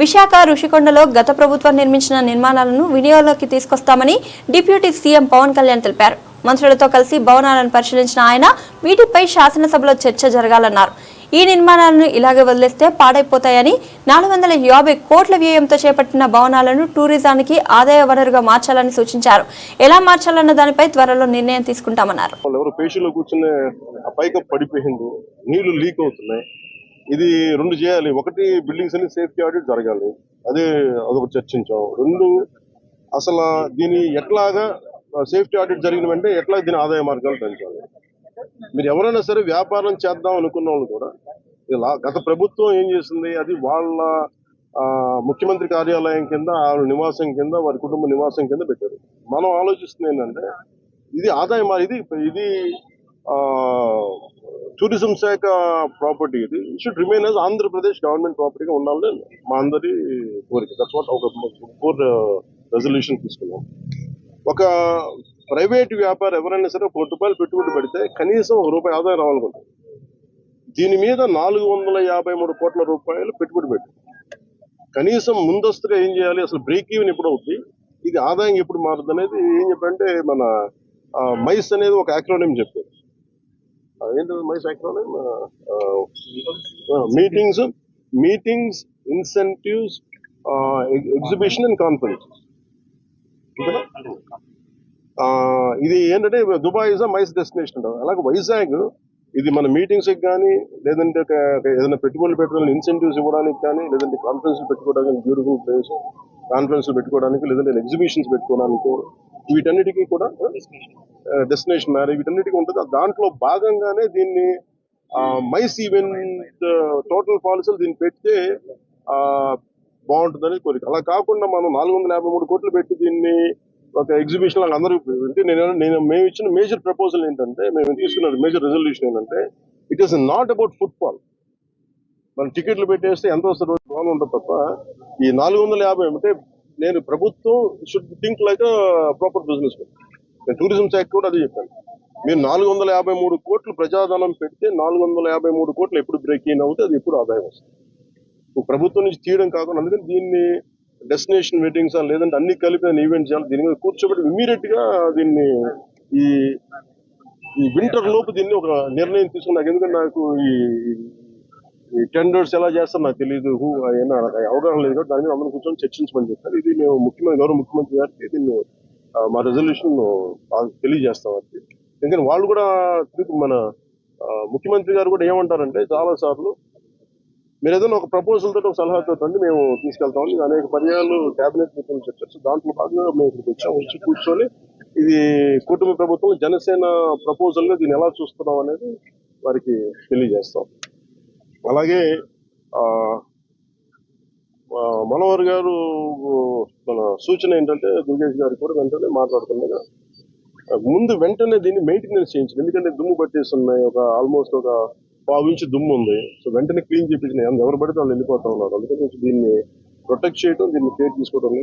విశాఖ రుషికొండలో గత ప్రభుత్వం నిర్మించిన నిర్మాణాలను వినియోగంలోకి తీసుకొస్తామని డిప్యూటీ సీఎం పవన్ కళ్యాణ్ తెలిపారు. మంత్రులతో కలిసి భవనాలను పరిశీలించిన ఆయన వీటిపై శాసనసభలో చర్చ జరగాలన్నారు. ఈ నిర్మాణాలను ఇలాగే వదిలేస్తే పాడైపోతాయని 450 కోట్ల వ్యయంతో చేపట్టిన భవనాలను టూరిజానికి ఆదాయ వనరుగా మార్చాలని సూచించారు. ఎలా మార్చాలన్న దానిపై త్వరలో నిర్ణయం తీసుకుంటామన్నారు. ఇది రెండు చేయాలి. ఒకటి బిల్డింగ్స్ అన్ని సేఫ్టీ ఆడిట్ జరగాలి, అదొకటి చర్చించాం. రెండు అసలు దీని ఎట్లాగా సేఫ్టీ ఆడిట్ జరిగిన వెంటనే ఎట్లా దీని ఆదాయ మార్గాలు పెంచాలి. మీరు ఎవరైనా సరే వ్యాపారం చేద్దాం అనుకున్న వాళ్ళు కూడా గత ప్రభుత్వం ఏం చేసింది, అది వాళ్ళ ముఖ్యమంత్రి కార్యాలయం కింద, ఆవిడ నివాసం కింద, వారి కుటుంబ నివాసం కింద పెట్టారు. మనం ఆలోచిస్తుంది ఏంటంటే ఇది ఆదాయం, ఇది టూరిజం శాఖ ప్రాపర్టీ, ఇది should remain as Andhra Pradesh government ప్రాపర్టీగా ఉండాలని మా అందరి కోరిక. దట్స్ వాట్ ఒక కోర్ రెజల్యూషన్ తీసుకున్నాం. ఒక ప్రైవేట్ వ్యాపారం ఎవరైనా సరే ₹1 పెట్టుబడి పెడితే కనీసం ₹1 ఆదాయం రావాలనుకుంటారు. దీని మీద 453 కోట్ల రూపాయలు పెట్టుబడి పెట్టి కనీసం ముందస్తుగా ఏం చేయాలి, అసలు బ్రేక్ ఈవెన్ ఎప్పుడు అవుతుంది, ఇది ఆదాయం ఎప్పుడు మారుతుంది అనేది ఏం చెప్పంటే మన మైస్ అనేది ఒక యాక్రోనిమ్ చెప్పారు. ఏంటది MICE acronym? Meetings, incentives, exhibition and conference. ఇది ఏంటంటే దుబాయ్ ఇస్ మైస్ డెస్టినేషన్ అంటారు. అలాగే వైజాగ్ ఇది మన మీటింగ్స్ కానీ, లేదంటే ఏదైనా పెట్టుబడులు పెట్టడానికి ఇన్సెంటివ్స్ ఇవ్వడానికి కానీ, లేదంటే కాన్ఫరెన్స్లు పెట్టుకోవడానికి, బ్యూటిఫుల్ ప్లేస్ కాన్ఫరెన్స్లు పెట్టుకోవడానికి, లేదంటే ఎగ్జిబిషన్స్ పెట్టుకోవడానికి, వీటన్నిటికీ కూడా డెస్టినేషన్ మ్యారేజ్ వీటన్నిటికీ ఉంటుంది. దాంట్లో భాగంగానే దీన్ని మైస్ ఈవెంట్ టోటల్ పాలసీలు దీన్ని పెడితే బాగుంటుందని కోరిక. అలా కాకుండా మనం 453 కోట్లు పెట్టి దీన్ని ఒక ఎగ్జిబిషన్ లాగా అందరూ మేము ఇచ్చిన మేజర్ ప్రపోజల్ ఏంటంటే, మేము తీసుకున్న మేజర్ రెజల్యూషన్ ఏంటంటే, it is not about football. మనం టికెట్లు పెట్టేస్తే ఎంత వస్తుంది బాగా ఉంటుంది తప్ప ఈ 450 అంటే నేను ప్రభుత్వం should think like proper business. నేను టూరిజం శాఖ కూడా అదే చెప్పాను. మీరు 453 కోట్లు ప్రజాధనం పెడితే 453 కోట్లు ఎప్పుడు బ్రేక్ ఇన్ అవుతే అది ఎప్పుడు ఆదాయం వస్తుంది. ప్రభుత్వం నుంచి తీయడం కాకుండా అందుకని దీన్ని డెస్టినేషన్ మీటింగ్స్ లేదంటే అన్ని కలిపి ఈవెంట్ చేయాలి. దీని మీద కూర్చోబెట్టి ఇమీడియట్ గా దీన్ని ఈ వింటర్ లోపు దీన్ని ఒక నిర్ణయం తీసుకుని, నాకు ఎందుకంటే నాకు ఈ టెండర్స్ ఎలా చేస్తారో నాకు తెలియదు, అవగాహన లేదు కాబట్టి దాని మీద అందరూ కూర్చొని చర్చించమని చెప్పారు. ఇది మేము గౌరవ ముఖ్యమంత్రి గారికి దీన్ని మా రెజల్యూషన్ తెలియజేస్తాం. అది ఎందుకంటే వాళ్ళు కూడా మన ముఖ్యమంత్రి గారు కూడా ఏమంటారంటే, చాలా సార్లు మీరు ఏదైనా ఒక ప్రపోజల్ తోటి ఒక సలహాతో మేము తీసుకెళ్తాం. అనేక పర్యాలు కేబినెట్ మీటింగ్ చర్చ దాంట్లో భాగంగా మేము ఇక్కడికి వచ్చి కూర్చొని ఇది కుటుంబ ప్రభుత్వం జనసేన ప్రపోజల్ గా దీన్ని ఎలా చూస్తున్నాం అనేది వారికి తెలియజేస్తాం. అలాగే మనోహర్ గారు మన సూచన ఏంటంటే, దుర్గేష్ గారు కూడా వెంటనే మాట్లాడుతుండగా వెంటనే దీన్ని మెయింటెనెన్స్ చేయించింది. ఎందుకంటే దుమ్ము పట్టేస్తున్నాయి, ఆల్మోస్ట్ ఒక 1/4 ఇంచు దుమ్ము ఉంది. సో వెంటనే క్లీన్ చేయించిన ఎవరు పడితే వాళ్ళు వెళ్ళిపోతా ఉన్నారు. అందుకని దీన్ని ప్రొటెక్ట్ చేయడం, దీన్ని కేర్ తీసుకోవడం